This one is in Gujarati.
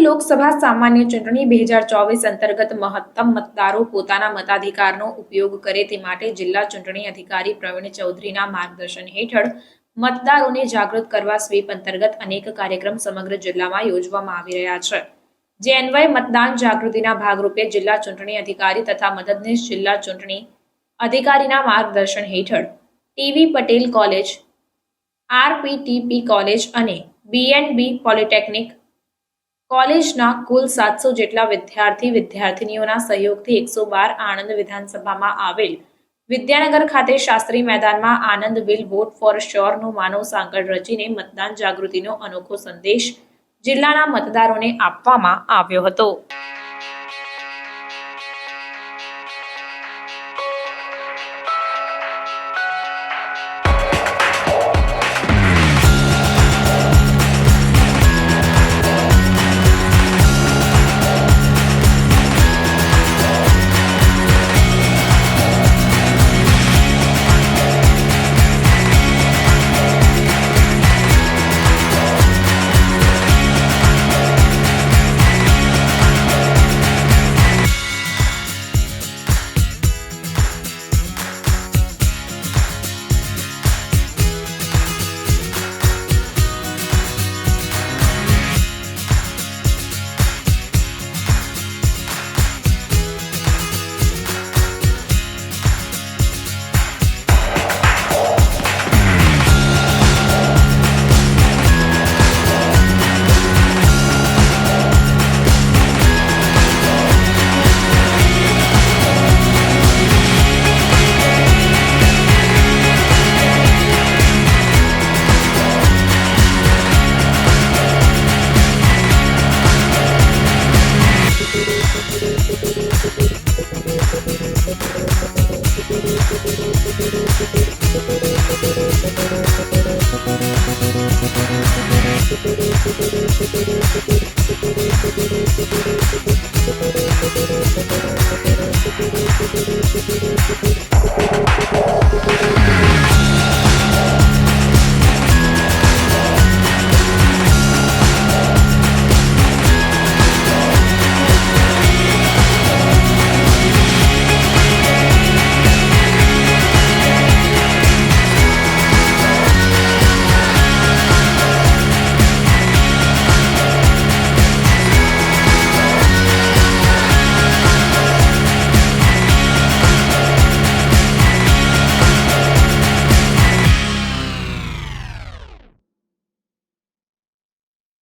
લોકસભા સામાન્ય ચૂંટણી 2024 અંતર્ગત મહત્તમ મતદારો પોતાના મતાધિકારનો ઉપયોગ કરે તે માટે જિલ્લા ચૂંટણી અધિકારી પ્રવીણ ચૌધરીના માર્ગદર્શન હેઠળ મતદારોને જાગૃત કરવા સ્વીપ અંતર્ગત અનેક કાર્યક્રમ સમગ્ર જિલ્લામાં યોજવામાં આવી રહ્યા છે। જે અન્વયે મતદાન જાગૃતિના ભાગરૂપે જિલ્લા ચૂંટણી અધિકારી તથા મદદનીશ જિલ્લા ચૂંટણી અધિકારીના માર્ગદર્શન હેઠળ ટીવી પટેલ કોલેજ, આરપીટીપી કોલેજ અને બીએનબી પોલિટેકનિક કોલેજના કુલ 700 જેટલા વિદ્યાર્થીનીઓના સહયોગથી 112 આણંદ વિધાનસભામાં આવેલ વિદ્યાનગર ખાતે શાસ્ત્રી મેદાનમાં આનંદ વિલ વોટ ફોર શ્યોરનો માનવ સાંકળ રચીને મતદાન જાગૃતિનો અનોખો સંદેશ જિલ્લાના મતદારોને આપવામાં આવ્યો હતો।